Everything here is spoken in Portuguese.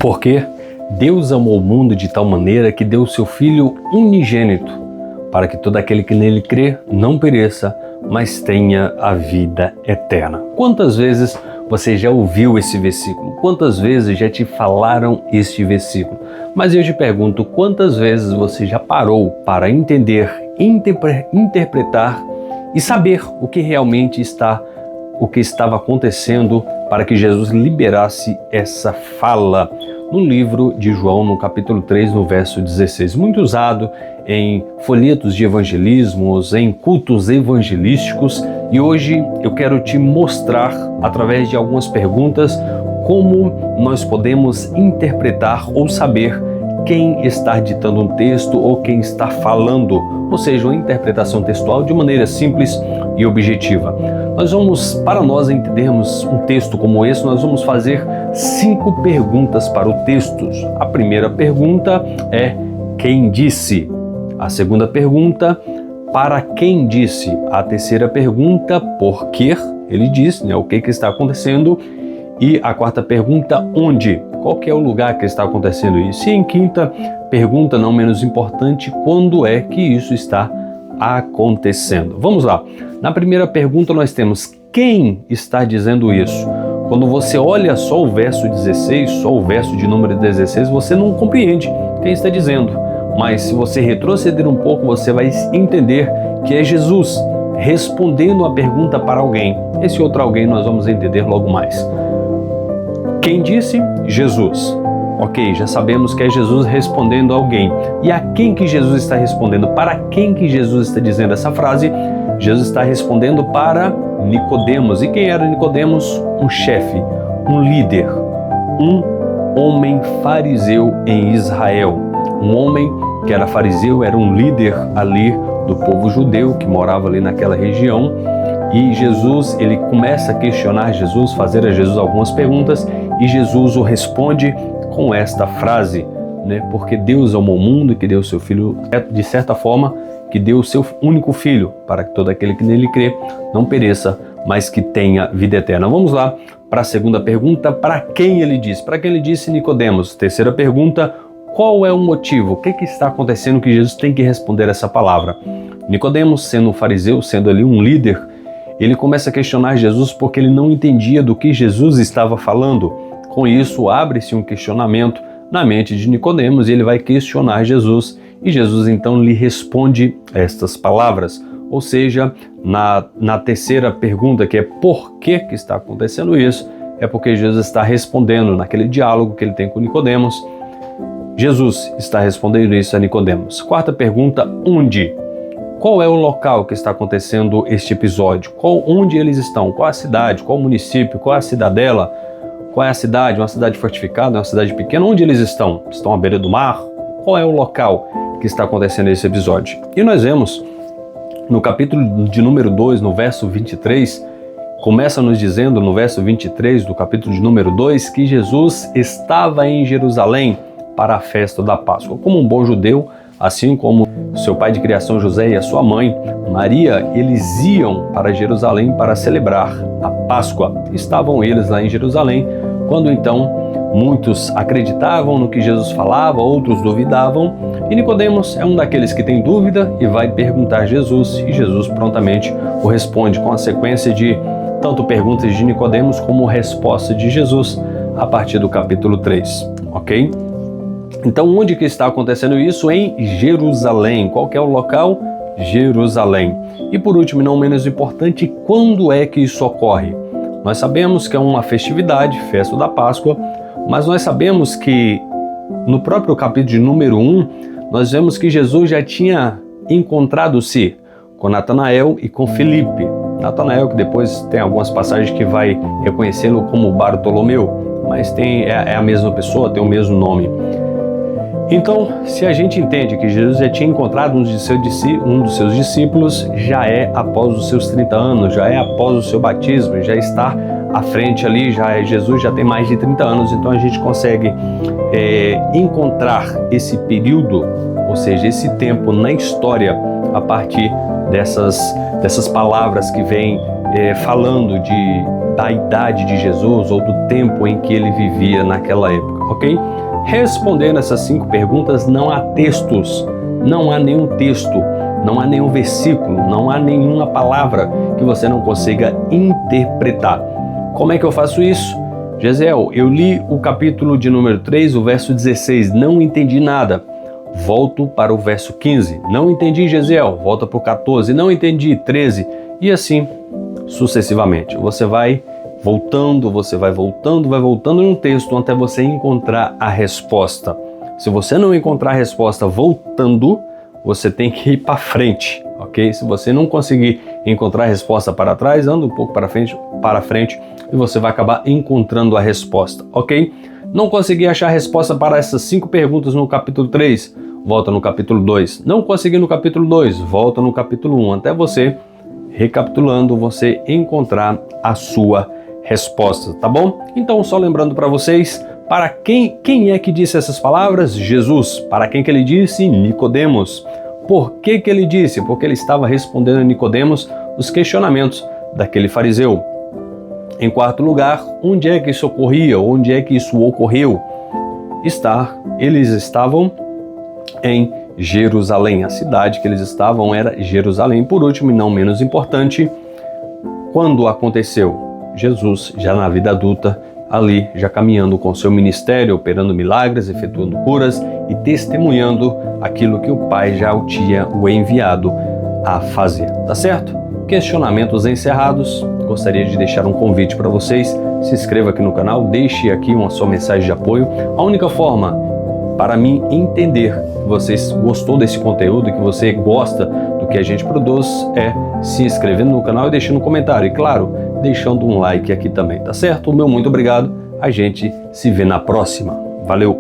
Porque Deus amou o mundo de tal maneira que deu o seu Filho unigênito, para que todo aquele que nele crê não pereça, mas tenha a vida eterna. Quantas vezes você já ouviu esse versículo? Quantas vezes já te falaram este versículo? Mas eu te pergunto, quantas vezes você já parou para entender, interpretar e saber o que realmente estava acontecendo para que Jesus liberasse essa fala no livro de João, no capítulo 3, no verso 16, muito usado em folhetos de evangelismos, em cultos evangelísticos, e hoje eu quero te mostrar, através de algumas perguntas, como nós podemos interpretar ou saber quem está ditando um texto ou quem está falando, ou seja, uma interpretação textual de maneira simples e objetiva. Para nós entendermos um texto como esse, nós vamos fazer 5 perguntas para o texto. A primeira pergunta é: quem disse? A segunda pergunta: para quem disse? A terceira pergunta: por que ele disse, o que está acontecendo? E a quarta pergunta: onde? Qual que é o lugar que está acontecendo isso? E em quinta pergunta, não menos importante, quando é que isso está acontecendo? Vamos lá. Na primeira pergunta nós temos: quem está dizendo isso? Quando você olha só o verso 16, só o verso de número 16, você não compreende quem está dizendo. Mas se você retroceder um pouco, você vai entender que é Jesus respondendo a pergunta para alguém. Esse outro alguém nós vamos entender logo mais. Quem disse? Jesus. Ok, já sabemos que é Jesus respondendo a alguém. E a quem que Jesus está respondendo? Para quem que Jesus está dizendo essa frase? Jesus está respondendo para Nicodemos. E quem era Nicodemos? Um chefe, um líder, um homem fariseu em Israel. Um homem que era fariseu, era um líder ali do povo judeu que morava ali naquela região. E Jesus, ele começa a questionar Jesus, fazer a Jesus algumas perguntas, e Jesus o responde com esta frase, porque Deus amou o mundo e que deu o seu Filho, de certa forma, que deu o seu único Filho, para que todo aquele que nele crê não pereça, mas que tenha vida eterna. Vamos lá para a segunda pergunta: para quem ele disse? Para quem ele disse? Nicodemos. Terceira pergunta: qual é o motivo? O que está acontecendo que Jesus tem que responder essa palavra? Nicodemos, sendo um fariseu, sendo ali um líder, ele começa a questionar Jesus porque ele não entendia do que Jesus estava falando. Com isso, abre-se um questionamento na mente de Nicodemos e ele vai questionar Jesus. E Jesus então lhe responde estas palavras. Ou seja, na terceira pergunta, que é por que está acontecendo isso, é porque Jesus está respondendo naquele diálogo que ele tem com Nicodemos. Jesus está respondendo isso a Nicodemos. Quarta pergunta: onde? Qual é o local que está acontecendo este episódio? Onde eles estão? Qual a cidade? Qual o município? Qual a cidadela? Qual é a cidade? Uma cidade fortificada? Uma cidade pequena? Onde eles estão? Estão à beira do mar? Qual é o local que está acontecendo esse episódio? E nós vemos no capítulo de número 2, no verso 23, começa nos dizendo no verso 23 do capítulo de número 2 que Jesus estava em Jerusalém para a festa da Páscoa. Como um bom judeu, assim como seu pai de criação José e a sua mãe Maria, eles iam para Jerusalém para celebrar a Páscoa. Estavam eles lá em Jerusalém, quando então muitos acreditavam no que Jesus falava, outros duvidavam, e Nicodemos é um daqueles que tem dúvida e vai perguntar a Jesus, e Jesus prontamente o responde com a sequência de tanto perguntas de Nicodemos como resposta de Jesus a partir do capítulo 3, ok? Então, onde que está acontecendo isso? Em Jerusalém. Qual que é o local? Jerusalém. E por último, e não menos importante, quando é que isso ocorre? Nós sabemos que é uma festividade, festa da Páscoa, mas nós sabemos que no próprio capítulo de número 1, nós vemos que Jesus já tinha encontrado-se com Natanael e com Filipe. Natanael, que depois tem algumas passagens que vai reconhecê-lo como Bartolomeu, mas é a mesma pessoa, tem o mesmo nome. Então, se a gente entende que Jesus já tinha encontrado um dos seus discípulos, já é após os seus 30 anos, já é após o seu batismo, já está à frente ali, Jesus já tem mais de 30 anos, então a gente consegue encontrar esse período, ou seja, esse tempo na história a partir dessas palavras que vêm falando da idade de Jesus ou do tempo em que ele vivia naquela época, ok? Respondendo essas 5 perguntas, não há textos, não há nenhum texto, não há nenhum versículo, não há nenhuma palavra que você não consiga interpretar. Como é que eu faço isso? Gesiel, eu li o capítulo de número 3, o verso 16, não entendi nada. Volto para o verso 15, não entendi, Gesiel, volta para o 14, não entendi, 13, e assim sucessivamente. Você vai voltando num texto até você encontrar a resposta. Se você não encontrar a resposta voltando, você tem que ir para frente, ok? Se você não conseguir encontrar a resposta para trás, anda um pouco para frente e você vai acabar encontrando a resposta, ok? Não consegui achar a resposta para essas 5 perguntas no capítulo 3, volta no capítulo 2. Não consegui no capítulo 2, volta no capítulo 1, até você, recapitulando, você encontrar a sua resposta, tá bom? Então, só lembrando para vocês, para quem é que disse essas palavras? Jesus. Para quem que ele disse? Nicodemos. Por que que ele disse? Porque ele estava respondendo a Nicodemos os questionamentos daquele fariseu. Em quarto lugar, onde é que isso ocorria? Onde é que isso ocorreu? Eles estavam em Jerusalém. A cidade que eles estavam era Jerusalém. Por último, e não menos importante, quando aconteceu? Jesus, já na vida adulta, ali já caminhando com seu ministério, operando milagres, efetuando curas e testemunhando aquilo que o Pai já o tinha enviado a fazer, tá certo? Questionamentos encerrados. Gostaria de deixar um convite para vocês. Se inscreva aqui no canal, deixe aqui uma sua mensagem de apoio. A única forma para mim entender que você gostou desse conteúdo e que você gosta do que a gente produz é se inscrevendo no canal e deixando um comentário. E claro, deixando um like aqui também, tá certo? O meu muito obrigado. A gente se vê na próxima. Valeu!